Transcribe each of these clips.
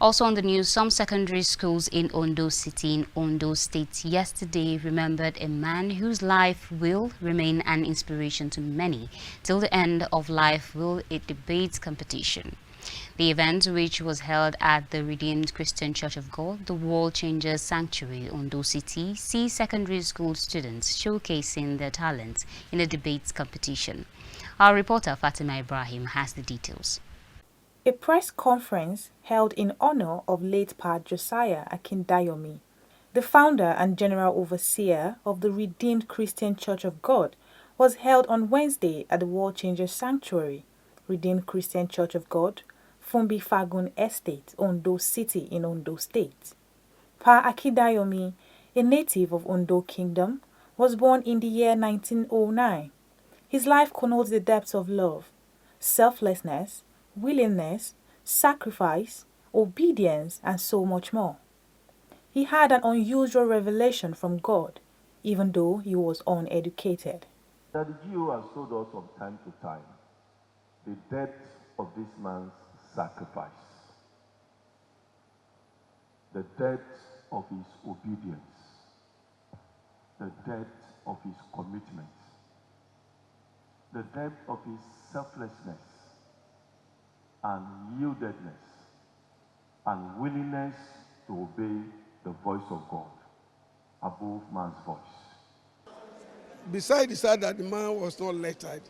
Also on the news, some secondary schools in Ondo City in Ondo State yesterday remembered a man whose life will remain an inspiration to many. Till the end of life will a debate competition. The event, which was held at the Redeemed Christian Church of God, the World Changers Sanctuary, Ondo City, sees secondary school students showcasing their talents in a debate competition. Our reporter Fatima Ibrahim has the details. A press conference held in honor of late Pa Josiah Akindayomi, the founder and general overseer of the Redeemed Christian Church of God, was held on Wednesday at the World Changers Sanctuary, Redeemed Christian Church of God, Fumbi Fagun Estate, Ondo City in Ondo State. Pa Akindayomi, a native of Ondo Kingdom, was born in the year 1909. His life connotes the depths of love, selflessness, willingness, sacrifice, obedience, and so much more. He had an unusual revelation from God, even though he was uneducated. That the GO has told us from time to time the depth of this man's sacrifice, the depth of his obedience, the depth of his commitment, the depth of his selflessness and yieldedness and willingness to obey the voice of God above man's voice. Besides the fact that the man was not lettered,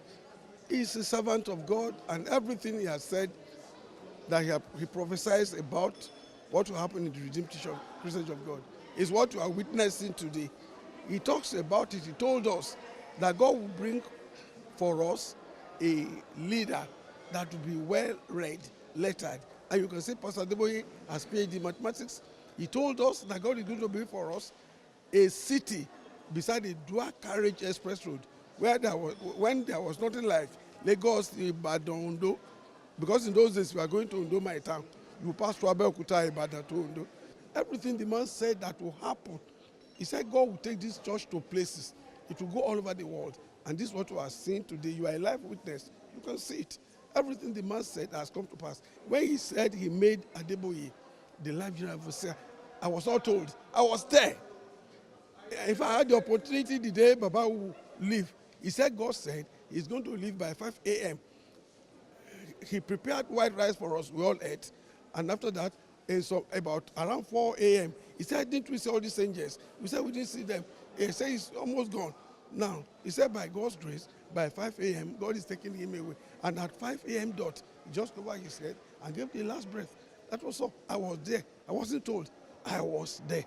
he's a servant of God, and everything he has said that he prophesies about what will happen in the Redeemed Christian Church of God is what we are witnessing today. He talks about it. He told us that God will bring for us a leader that will be well-read, lettered. And you can say Pastor Adeboye has PhD in mathematics. He told us that God is going to bring for us a city beside the dual carriage express road, where when there was nothing like Lagos, Ibadan, Ondo, because in those days we are going to Ondo, my town, you pass through Abeokuta, Ibadan to Ondo. Everything the man said that will happen, he said God will take this church to places. It will go all over the world. And this is what we are seeing today. You are a live witness. You can see it. Everything the man said has come to pass. When he said he made Adeboye the life general officer, I was not told. I was there. If I had the opportunity the day Baba will leave, he said God said he's going to leave by 5 a.m. He prepared white rice for us. We all ate. And after that, about around 4 a.m., he said, didn't we see all these angels? We said we didn't see them. He said it's almost gone. Now, he said by God's grace, by 5 a.m., God is taking him away. And at 5 a.m. dot, he just over his head and gave the last breath. That was all. I was there. I wasn't told. I was there.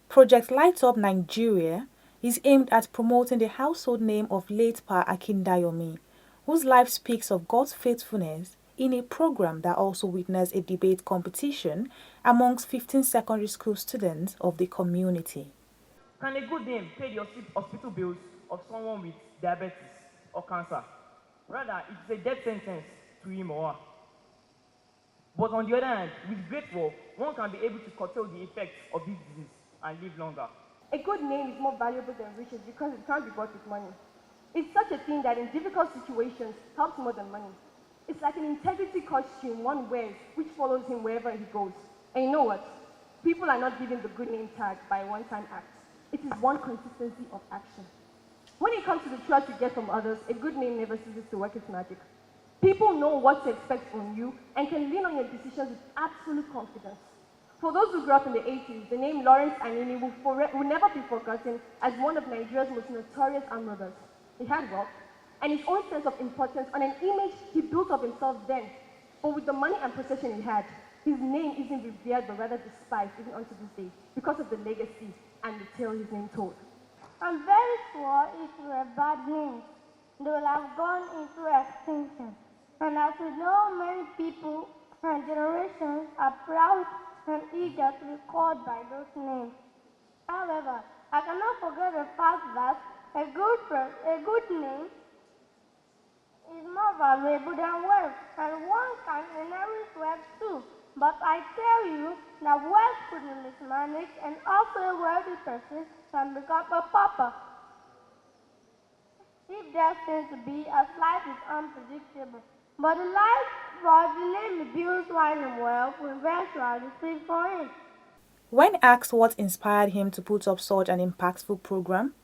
Project Light Up Nigeria is aimed at promoting the household name of late Pa Akindayomi, whose life speaks of God's faithfulness in a program that also witnessed a debate competition amongst 15 secondary school students of the community. Can a good name pay the hospital bills of someone with diabetes or cancer? Rather, it's a death sentence to him or her. But on the other hand, with great work, one can be able to curtail the effects of this disease and live longer. A good name is more valuable than riches because it can't be bought with money. It's such a thing that in difficult situations helps more than money. It's like an integrity costume one wears, which follows him wherever he goes. And you know what? People are not given the good name tag by a one-time act. It is one consistency of action. When it comes to the trust you get from others, a good name never ceases to work its magic. People know what to expect from you and can lean on your decisions with absolute confidence. For those who grew up in the 80s, the name Lawrence Anini will never be forgotten as one of Nigeria's most notorious armed robbers. He had wealth and his own sense of importance on an image he built of himself then. But with the money and possession he had, his name isn't revered but rather despised even unto this day because of the legacy and the tale his name told. I'm very sure if it were bad names, they would have gone into extinction. And as we know, many people and generations are proud and eager to be called by those names. However, I cannot forget the fact that a good name is more valuable than wealth, and one can inherit wealth too. But I tell you that wealth could be mismanaged, and also a wealthy person can become a pauper. If there seems to be, as life is unpredictable. But the for delaying the bills while I'm well, we eventually sleep for him. When asked what inspired him to put up such an impactful program,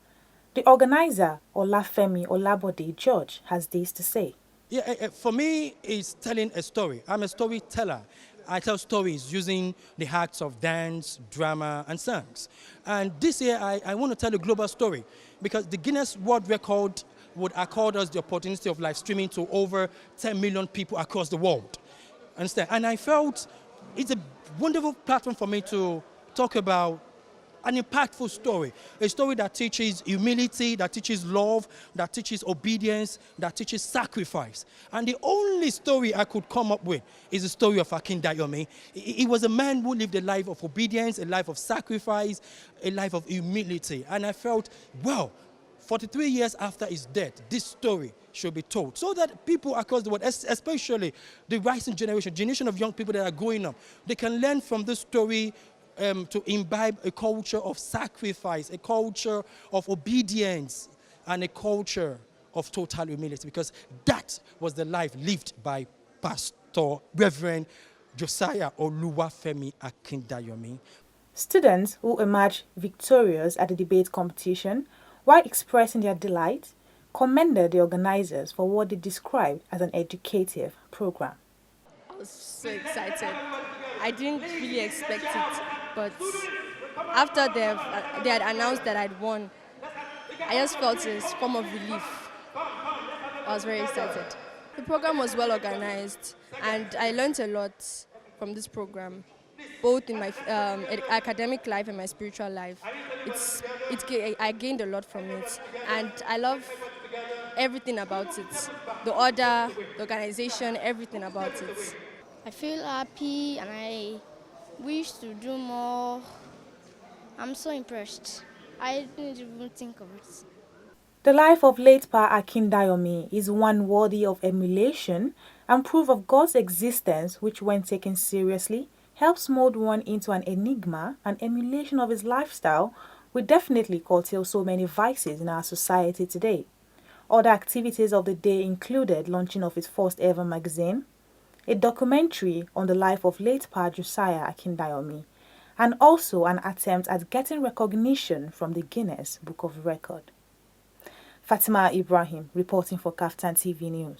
the organizer, Olafemi Olabode George, has this to say. Yeah, for me, it's telling a story. I'm a storyteller. I tell stories using the acts of dance, drama, and songs. And this year, I want to tell a global story because the Guinness World Record would accord us the opportunity of live streaming to over 10 million people across the world. Understand? And I felt it's a wonderful platform for me to talk about an impactful story, a story that teaches humility, that teaches love, that teaches obedience, that teaches sacrifice. And the only story I could come up with is the story of Akindayomi. He was a man who lived a life of obedience, a life of sacrifice, a life of humility. And I felt, well, 43 years after his death, this story should be told so that people across the world, especially the rising generation of young people that are growing up, they can learn from this story to imbibe a culture of sacrifice, a culture of obedience, and a culture of total humility, because that was the life lived by Pastor Reverend Josiah Oluwafemi Akindayomi. Students who emerged victorious at the debate competition, while expressing their delight, commended the organizers for what they described as an educative program. I was so excited. I didn't really expect it, but after they had announced that I'd won, I just felt a form of relief. I was very excited. The program was well organized, and I learned a lot from this program, both in my academic life and my spiritual life. I gained a lot from it, and I love everything about it. The order, the organization, everything about it. I feel happy and I wish to do more. I'm so impressed. I didn't even think of it. The life of late Pa Akindayomi is one worthy of emulation and proof of God's existence, which, when taken seriously, helps mold one into an enigma. An emulation of his lifestyle will definitely curtail so many vices in our society today. Other activities of the day included launching of his first ever magazine, a documentary on the life of late Pa Josiah Akindayomi, and also an attempt at getting recognition from the Guinness Book of Record. Fatima Ibrahim reporting for KAFTAN TV News.